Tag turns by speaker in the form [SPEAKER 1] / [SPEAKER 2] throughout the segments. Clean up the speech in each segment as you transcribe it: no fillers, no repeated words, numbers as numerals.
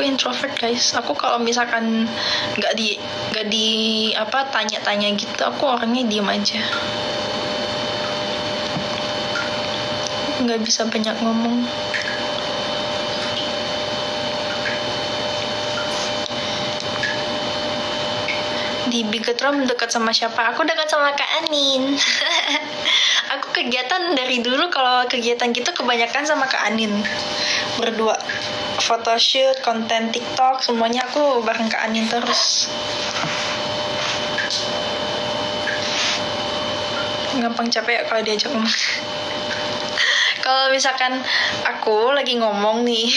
[SPEAKER 1] aku introvert guys. Aku kalau misalkan nggak di apa tanya-tanya gitu, aku orangnya diem aja, nggak bisa banyak ngomong. Di Bigot Room dekat sama siapa? Aku dekat sama Kak Anin. Aku kegiatan dari dulu, kalau kegiatan gitu kebanyakan sama Kak Anin. Berdua. Photoshoot, konten TikTok, semuanya aku bareng Kak Anin terus. Gampang capek kalau diajak ngomong. Kalau misalkan aku lagi ngomong nih,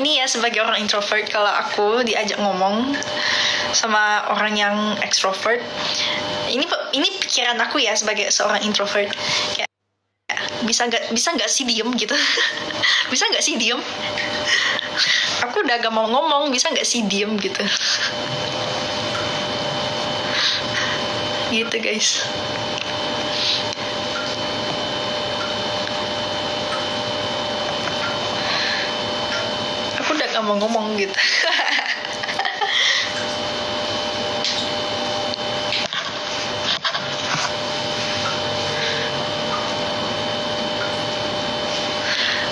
[SPEAKER 1] ini ya sebagai orang introvert, kalau aku diajak ngomong sama orang yang extrovert, ini pikiran aku ya sebagai seorang introvert, kayak bisa nggak sih diem gitu. Bisa nggak sih diem, aku udah gak mau ngomong, bisa nggak sih diem gitu. Gitu guys. Aku udah gak mau ngomong gitu.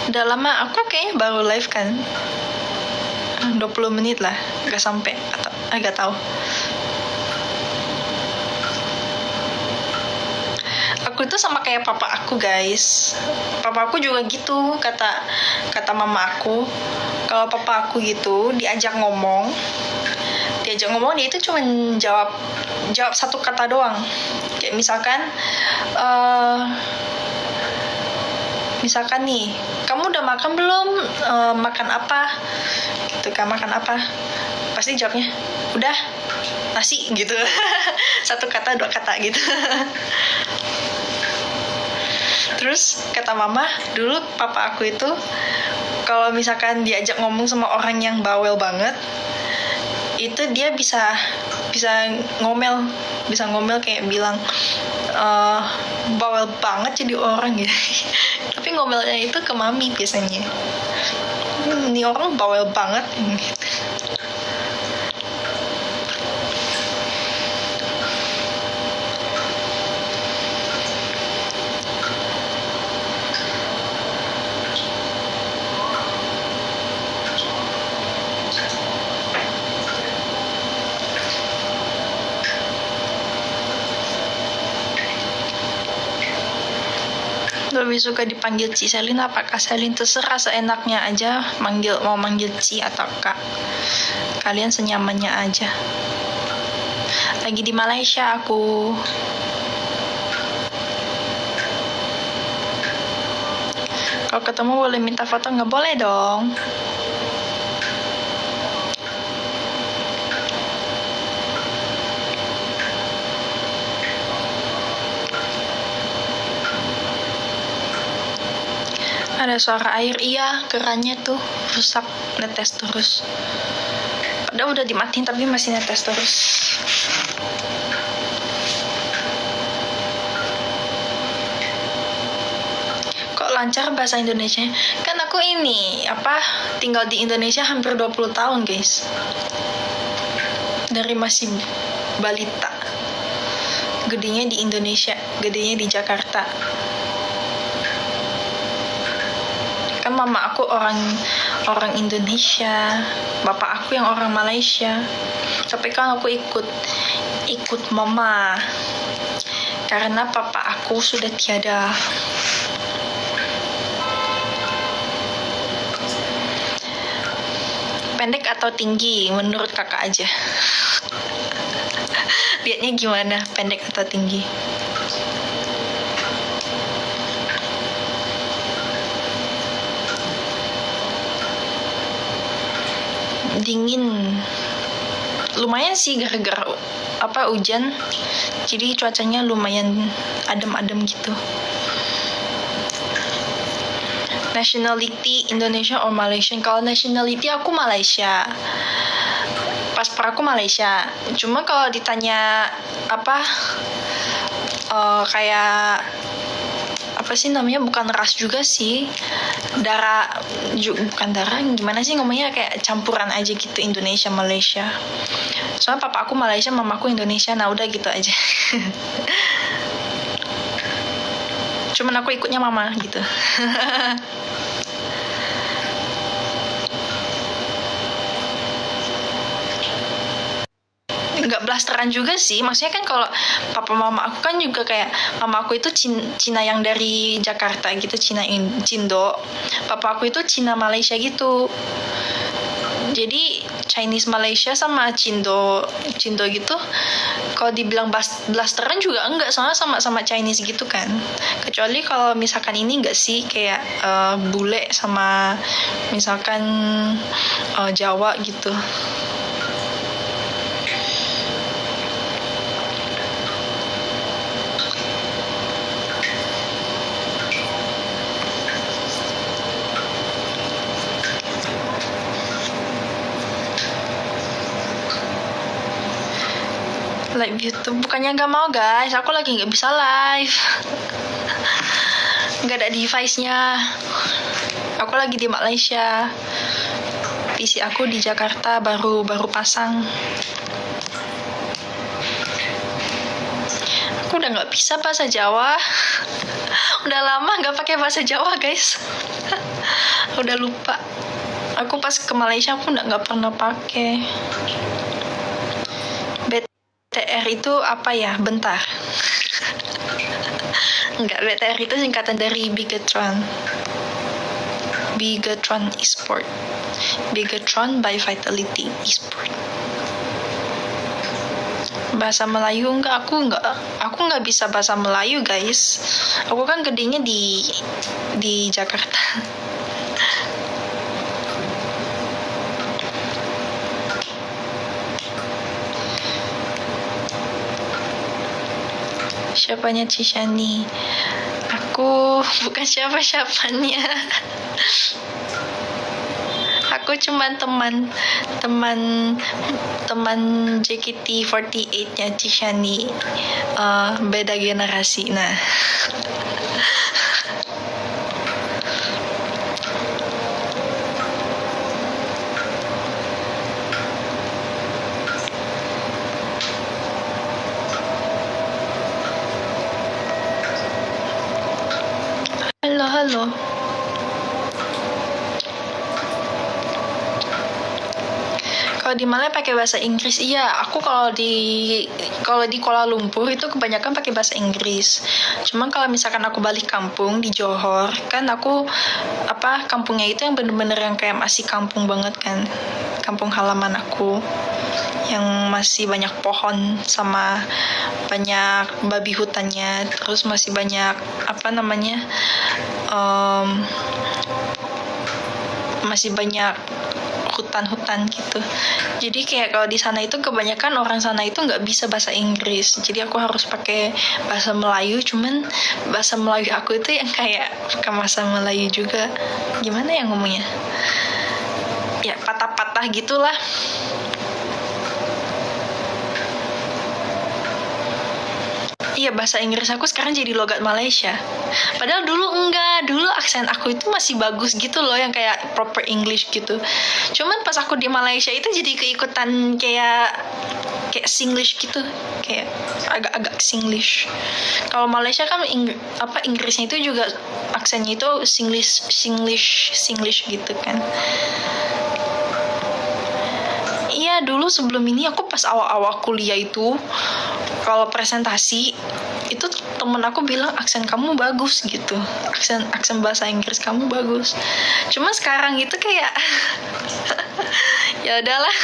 [SPEAKER 1] Udah lama, aku kayaknya baru live kan 20 menit lah, gak sampai, atau agak tahu. Aku itu sama kayak papa aku guys. Papa aku juga gitu, kata mama aku, kalau papa aku gitu diajak ngomong dia itu cuma jawab satu kata doang. Kayak misalkan nih, kamu udah makan belum? Makan apa? Gitu kan, makan apa? Pasti jawabnya, udah, nasi gitu. Satu kata, dua kata gitu. Terus kata mama, dulu papa aku itu kalau misalkan diajak ngomong sama orang yang bawel banget, itu dia bisa ngomel kayak bilang, bawel banget jadi orang gitu. Tapi ngomelnya itu ke mami biasanya. Ini orang bawel banget gitu. Lebih suka dipanggil Ci Selin apa Kak Selin? Terserah, seenaknya aja mau manggil Ci atau Kak. Kalian senyamannya aja. Lagi di Malaysia aku. Kalau ketemu boleh minta foto? Nggak boleh dong. Ada suara air, iya, kerannya tuh rusak, netes terus. Padahal udah dimatiin tapi masih netes terus. Kok lancar bahasa Indonesia? Kan aku tinggal di Indonesia hampir 20 tahun guys. Dari masih balita. Gedenya di Indonesia, gedenya di Jakarta. Mama aku orang Indonesia, bapak aku yang orang Malaysia. Tapi kan aku ikut mama karena papa aku sudah tiada. Pendek atau tinggi menurut kakak aja? Lihatnya gimana, pendek atau tinggi? Dingin, lumayan sih, gara-gara hujan, jadi cuacanya lumayan adem-adem gitu. Nationality Indonesia or Malaysian? Kalau nationality aku Malaysia, paspor aku Malaysia. Cuma kalau ditanya kayak apa sih namanya, bukan ras juga sih, bukan darah, gimana sih ngomongnya, kayak campuran aja gitu, Indonesia Malaysia. Soalnya papa aku Malaysia, mama aku Indonesia, nah udah gitu aja. Cuman aku ikutnya mama gitu. Nggak blasteran juga sih, maksudnya kan kalau papa mama aku kan juga kayak, mama aku itu Cina yang dari Jakarta gitu, Cindo, papa aku itu Cina Malaysia gitu, jadi Chinese Malaysia sama Cindo gitu. Kalau dibilang blasteran juga enggak, soalnya sama-sama Chinese gitu kan. Kecuali kalau misalkan ini enggak sih, kayak bule sama misalkan Jawa gitu. Live YouTube, bukannya nggak mau guys, aku lagi nggak bisa live. Nggak ada device-nya. Aku lagi di Malaysia. PC aku di Jakarta baru pasang. Aku udah nggak bisa bahasa Jawa. Udah lama nggak pakai bahasa Jawa guys. Udah lupa. Aku pas ke Malaysia aku nggak pernah pakai. BTR itu apa ya? Bentar. Enggak, BTR itu singkatan dari Bigetron. Bigetron Esport. Bigetron by Vitality Esport. Bahasa Melayu enggak, aku nggak bisa bahasa Melayu guys. Aku kan gedenya di Jakarta. Siapanya Cishani? Aku bukan siapa-siapanya. Aku cuman teman JKT48-nya Cishani, beda generasi. Nah, halo. Kalau di Malaya pakai bahasa Inggris, iya. Aku kalau di Kuala Lumpur itu kebanyakan pakai bahasa Inggris. Cuman kalau misalkan aku balik kampung di Johor, kan aku kampungnya itu yang bener-bener yang kayak masih kampung banget kan, kampung halaman aku, yang masih banyak pohon sama banyak babi hutannya, terus masih banyak masih banyak hutan-hutan gitu. Jadi kayak kalau di sana itu kebanyakan orang sana itu nggak bisa bahasa Inggris. Jadi aku harus pakai bahasa Melayu. Cuman bahasa Melayu aku itu yang kayak bukan bahasa Melayu juga. Gimana ya ngomongnya? Ya patah-patah gitulah. Iya, bahasa Inggris aku sekarang jadi logat Malaysia. Padahal dulu enggak, dulu aksen aku itu masih bagus gitu loh, yang kayak proper English gitu. Cuman pas aku di Malaysia itu jadi keikutan kayak Singlish gitu, kayak agak-agak Singlish. Kalau Malaysia kan Inggrisnya itu juga aksennya itu Singlish gitu kan. Iya, dulu sebelum ini aku pas awal-awal kuliah itu, kalau presentasi itu temen aku bilang aksen kamu bagus gitu, aksen bahasa Inggris kamu bagus. Cuma sekarang itu kayak ya udahlah.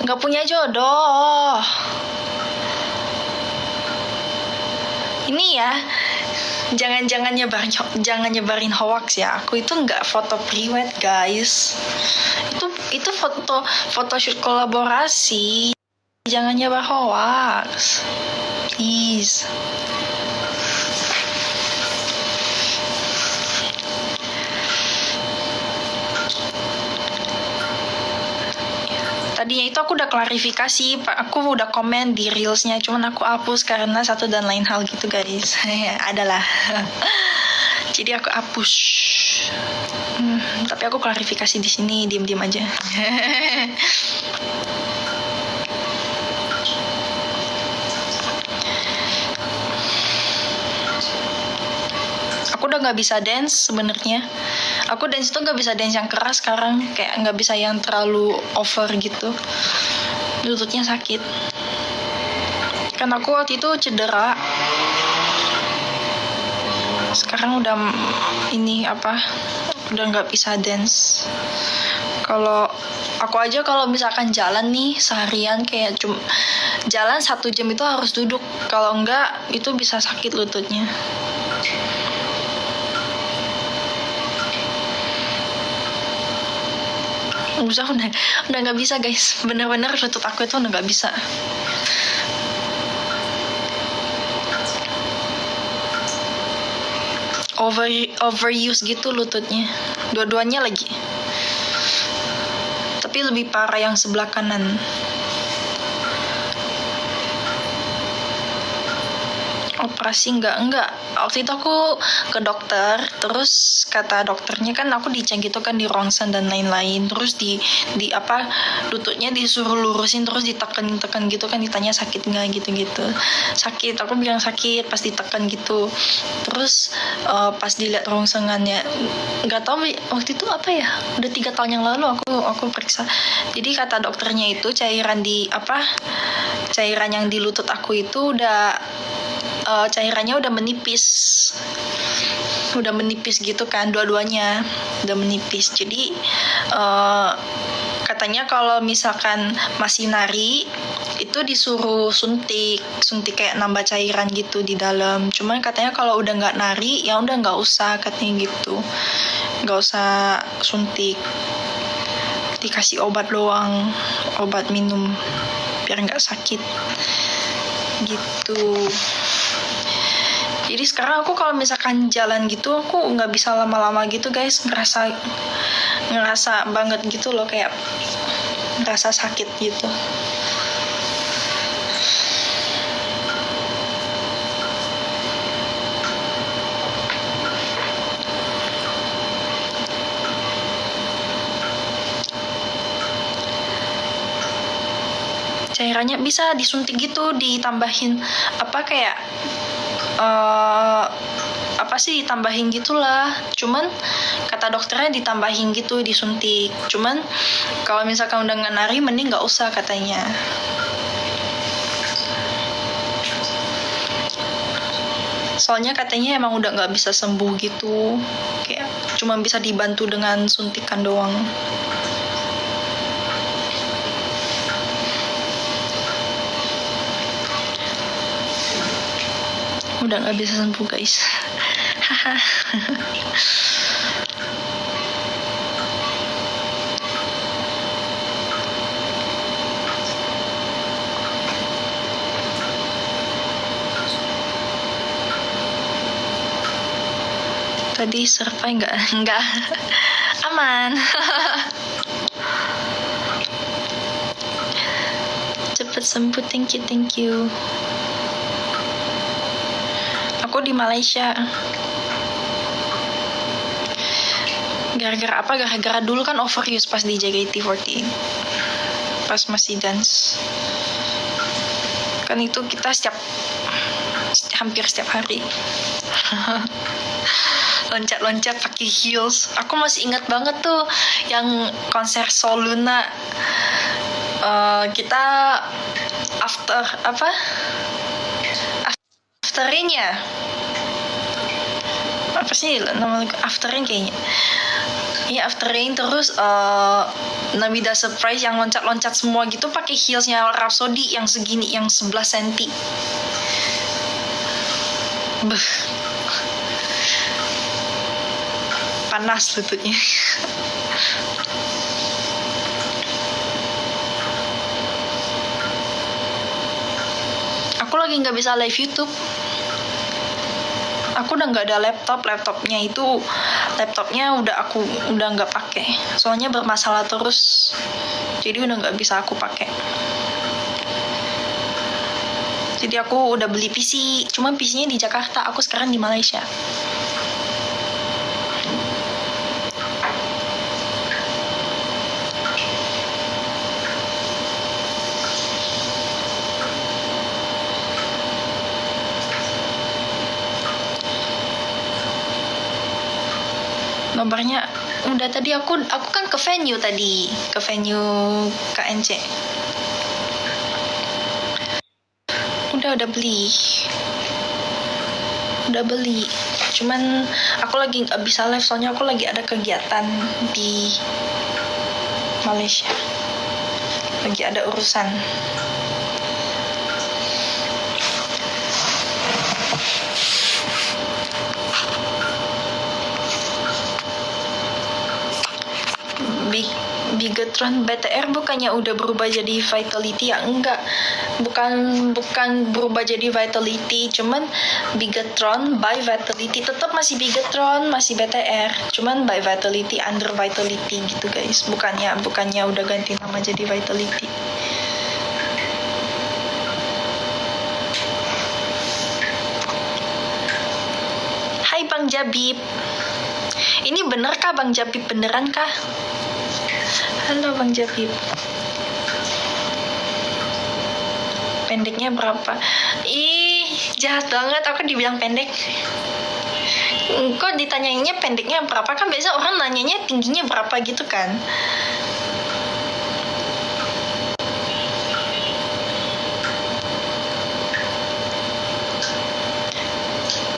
[SPEAKER 1] Nggak punya jodoh. Ini ya, jangan nyebarin hoax ya. Aku itu nggak foto priwet guys. Itu foto shoot kolaborasi. Jangan nyebar hoax, please. tadinya itu aku udah klarifikasi, aku udah komen di reelsnya, cuman aku hapus karena satu dan lain hal gitu guys. Adalah. Jadi aku hapus. Tapi aku klarifikasi di sini, diem-diem aja. Aku udah nggak bisa dance sebenarnya. Aku dance itu nggak bisa dance yang keras sekarang, kayak nggak bisa yang terlalu over gitu. Lututnya sakit. Kan aku waktu itu cedera. Sekarang udah udah nggak bisa dance. Kalau aku aja kalau misalkan jalan nih seharian kayak cuma jalan 1 jam itu harus duduk. Kalau enggak itu bisa sakit lututnya. udah nggak bisa guys, bener-bener lutut aku itu udah nggak bisa. Overuse gitu lututnya, dua-duanya lagi, tapi lebih parah yang sebelah kanan. Operasi enggak. Waktu itu aku ke dokter, terus kata dokternya kan aku dicek gitu kan di ronsen dan lain-lain, terus di lututnya disuruh lurusin, terus ditekan gitu kan, ditanya sakit nggak gitu. Sakit, aku bilang sakit pas ditekan gitu. Terus pas dilihat rongsengannya, nggak tahu waktu itu apa ya, udah 3 tahun yang lalu aku periksa. Jadi kata dokternya itu cairan yang di lutut aku itu cairannya udah menipis gitu kan, dua-duanya udah menipis. Jadi katanya kalau misalkan masih nari itu disuruh suntik kayak nambah cairan gitu di dalam. Cuman katanya kalau udah nggak nari ya udah nggak usah, katanya gitu, nggak usah suntik, dikasih obat doang, obat minum biar nggak sakit gitu. Jadi sekarang aku kalau misalkan jalan gitu aku nggak bisa lama-lama gitu guys, ngerasa banget gitu loh, kayak ngerasa sakit gitu. Cairannya bisa disuntik gitu, ditambahin ditambahin gitulah. Cuman kata dokternya ditambahin gitu, disuntik. Cuman kalau misalkan udah nggak nari mending nggak usah katanya. Soalnya katanya emang udah nggak bisa sembuh gitu, kayak cuma bisa dibantu dengan suntikan doang. Udah nggak bisa sembuh guys. Tadi survive nggak aman. Cepet sembuh, thank you. Aku di Malaysia. Gara-gara apa? Gara-gara dulu kan overuse pas di JKT48, pas masih dance. Kan itu kita hampir setiap hari loncat-loncat pakai heels. Aku masih ingat banget tuh yang konser Soluna. Kita afterin ya, apa sih nama afterin kayaknya. Iya afterin, terus Nabida surprise yang loncat-loncat semua gitu pakai heelsnya Rhapsody yang segini, yang 11 cm. Panas lututnya. Aku lagi nggak bisa live YouTube. Aku udah nggak ada laptopnya udah nggak pakai, soalnya bermasalah terus, jadi udah nggak bisa aku pakai. Jadi aku udah beli PC, cuma PC-nya di Jakarta, aku sekarang di Malaysia. Nomornya udah tadi aku kan ke venue KNC. Udah beli. Cuman aku lagi nggak bisa live soalnya aku lagi ada kegiatan di Malaysia. Lagi ada urusan. Bigetron BTR bukannya udah berubah jadi Vitality ya? Enggak, bukan berubah jadi Vitality, cuman Bigetron by Vitality, tetap masih Bigetron, masih BTR, cuman by Vitality, under Vitality gitu guys. Bukannya udah ganti nama jadi Vitality. Hai Bang Jabib, ini bener kah Bang Jabib, beneran kah? Halo Bang Jabib. Pendeknya berapa? Ih, jahat banget aku dibilang pendek. Kok ditanyainnya pendeknya berapa? Kan biasa orang nanyanya tingginya berapa gitu kan.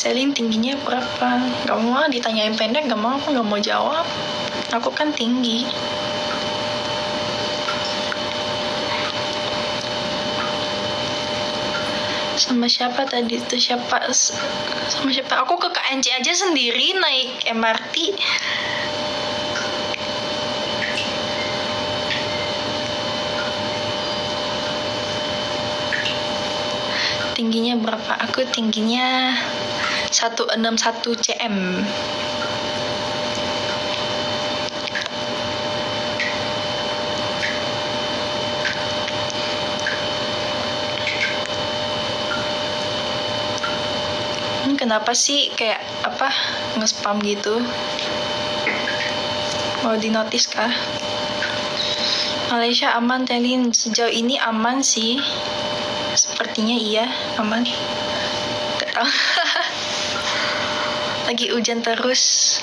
[SPEAKER 1] Celine tingginya berapa? Gak mau ditanyain pendek, aku gak mau jawab. Aku kan tinggi. Sama siapa tadi tuh? Sama siapa? Aku ke KNC aja sendiri naik MRT. Tingginya berapa? Aku tingginya 161 cm. Kenapa sih kayak nge-spam gitu? Mau di notice kah? Malaysia aman, Telin. Sejauh ini aman sih. Sepertinya iya, aman. Gak tahu. Lagi hujan terus.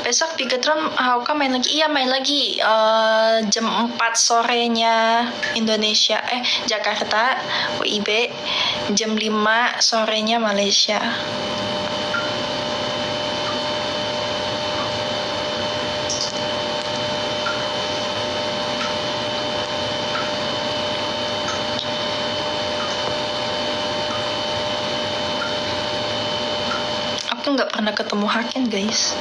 [SPEAKER 1] Besok Bigetron Hauka main lagi? Iya, main lagi. Jam 4 sorenya Indonesia, Jakarta, WIB. Jam 5 sorenya Malaysia. Aku nggak pernah ketemu Haken, guys.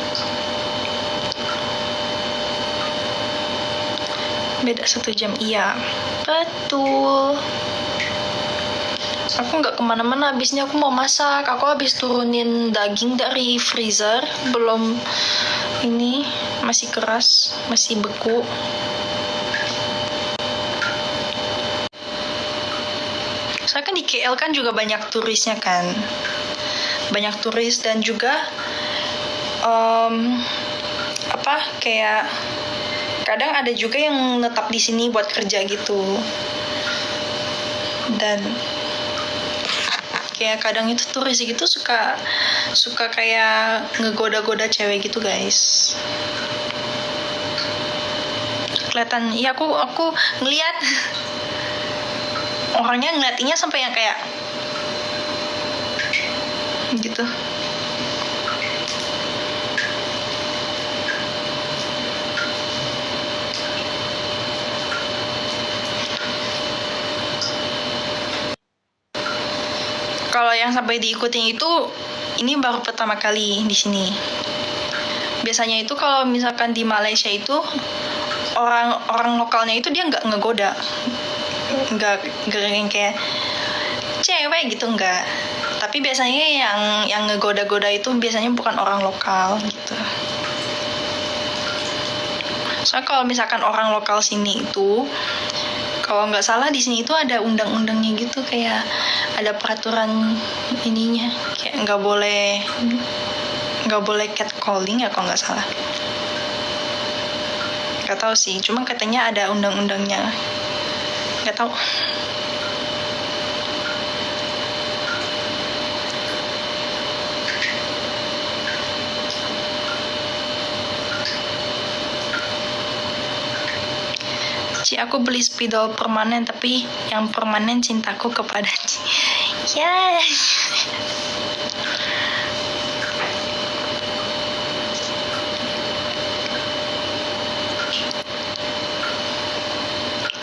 [SPEAKER 1] Beda 1 jam, iya. Betul. Aku nggak kemana-mana, habisnya aku mau masak. Aku habis turunin daging dari freezer, belum ini, masih keras, masih beku. Soalnya kan di KL kan juga banyak turisnya kan, banyak turis dan juga kayak kadang ada juga yang netap di sini buat kerja gitu. Dan kayak kadang itu turis gitu suka kayak ngegoda-goda cewek gitu, guys. Kelihatan, iya aku ngeliat orangnya ngeliatinya sampai yang kayak gitu. Kalau yang sampai diikutin itu, ini baru pertama kali di sini. Biasanya itu kalau misalkan di Malaysia itu orang lokalnya itu dia nggak ngegoda, nggak yang kayak cewek gitu, nggak. Tapi biasanya yang ngegoda-goda itu biasanya bukan orang lokal gitu. Soalnya kalau misalkan orang lokal sini itu, kalau nggak salah di sini itu ada undang-undangnya gitu, kayak ada peraturan ininya, kayak nggak boleh catcalling ya kalau nggak salah. Nggak tahu sih, cuma katanya ada undang-undangnya. Nggak tahu. Ci, aku beli spidol permanen, tapi yang permanen cintaku kepada Ci. Ya.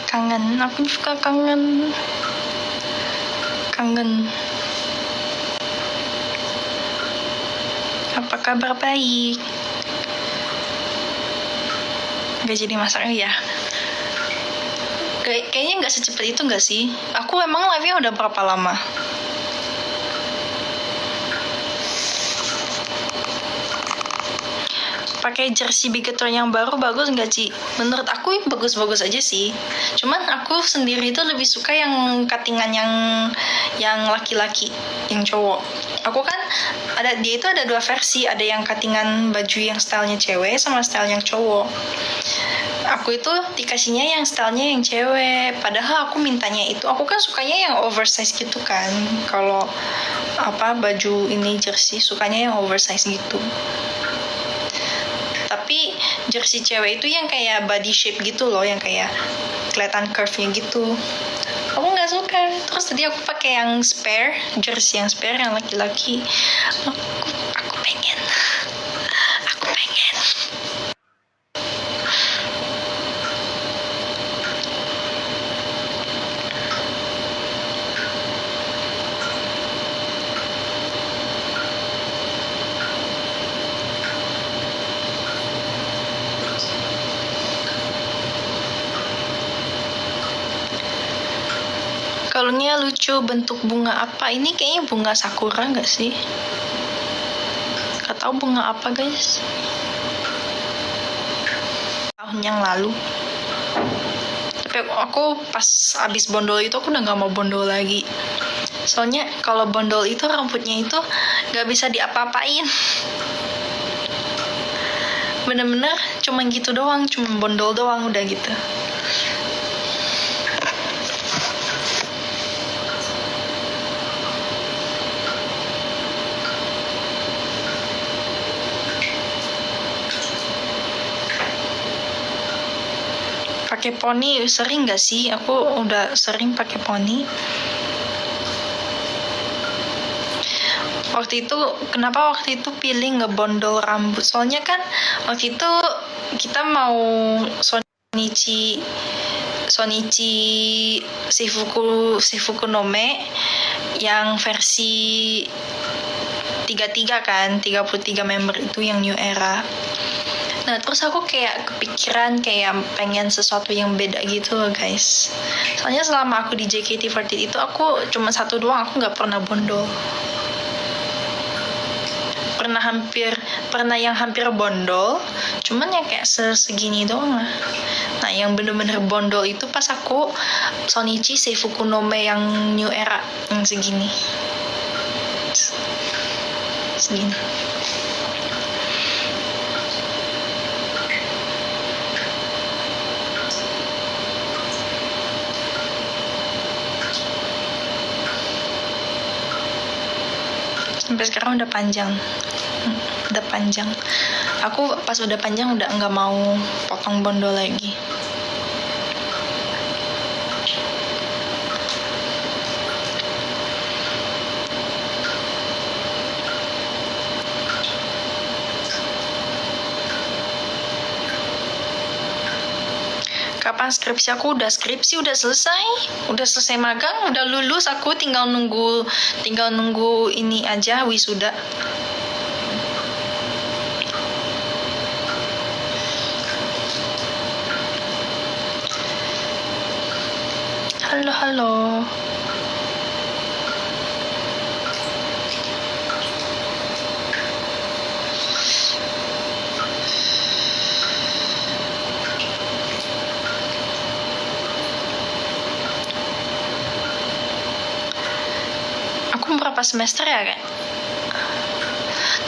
[SPEAKER 1] Kangen, aku juga kangen. Apa kabar? Baik. Gak jadi masak ya. Kayaknya nggak secepat itu nggak sih? Aku emang live-nya udah berapa lama? Pakai jersey Bigetron yang baru bagus nggak, Ci? Menurut aku bagus-bagus aja sih. Cuman aku sendiri itu lebih suka yang cuttingan yang laki-laki, yang cowok. Aku kan dia itu ada 2 versi, ada yang cuttingan baju yang stylenya cewek sama style yang cowok. Aku itu dikasihnya yang stylenya yang cewek, padahal aku mintanya itu, aku kan sukanya yang oversize gitu kan. Kalau baju ini jersey sukanya yang oversize gitu. Tapi jersey cewek itu yang kayak body shape gitu loh, yang kayak kelihatan curve-nya gitu. Aku nggak suka. Terus tadi aku pakai yang spare, jersey yang spare yang laki-laki. Aku pengen. Kalungnya lucu, bentuk bunga apa? Ini kayaknya bunga sakura nggak sih? Nggak tahu bunga apa, guys. Tahun yang lalu. Tapi aku pas abis bondol itu aku udah nggak mau bondol lagi. Soalnya kalau bondol itu rambutnya itu nggak bisa diapa-apain. Bener-bener cuma gitu doang, cuma bondol doang udah gitu. Pakai poni sering gak sih? Aku udah sering pakai poni. Kenapa waktu itu pilih ngebondol rambut? Soalnya kan waktu itu kita mau Sonichi Shifuku Nome yang versi 33 kan, 33 member itu yang New Era. Nah, terus aku kayak kepikiran kayak pengen sesuatu yang beda gitu loh, guys. Soalnya selama aku di JKT48 itu aku cuma satu doang, aku nggak pernah bondol. Pernah yang hampir bondol, cuman yang kayak segini doang lah. Nah, yang bener-bener bondol itu pas aku Sonichi Seifuku Nome yang New Era, yang segini. Sampai sekarang udah panjang. Aku pas udah panjang udah nggak mau potong bondol lagi. Kapan skripsi? Aku udah selesai magang, udah lulus, aku tinggal nunggu ini aja, wisuda. Halo. aku berapa semester ya Kak?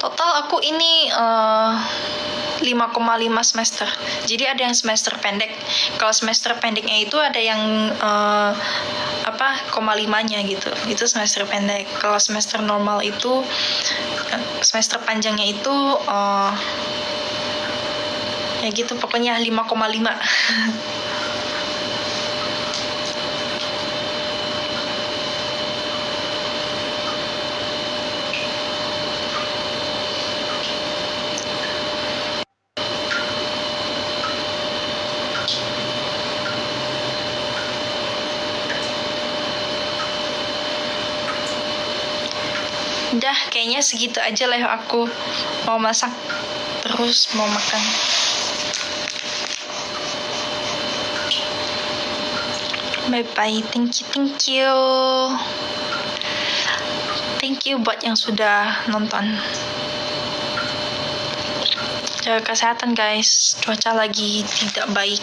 [SPEAKER 1] Total aku ini 5,5 semester. Jadi ada yang semester pendek. Kalau semester pendeknya itu ada yang koma limanya gitu. Itu semester pendek. Kalau semester normal itu semester panjangnya itu ya gitu pokoknya 5,5. Udah, kayaknya segitu aja lah aku mau masak terus mau makan. Bye bye, thank you. Thank you buat yang sudah nonton. Jaga kesehatan guys, cuaca lagi tidak baik.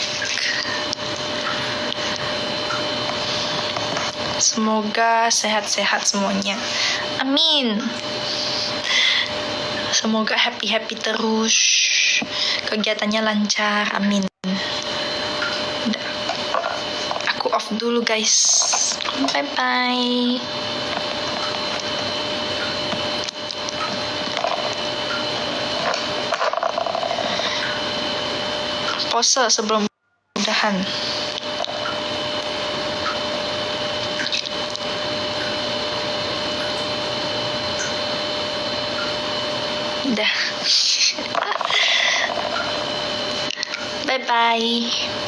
[SPEAKER 1] Semoga sehat-sehat semuanya. Amin. Semoga happy terus. Kegiatannya lancar. Amin. Udah. Aku off dulu guys. Bye-bye. Pose sebelum udahan. Udah. Bye-bye.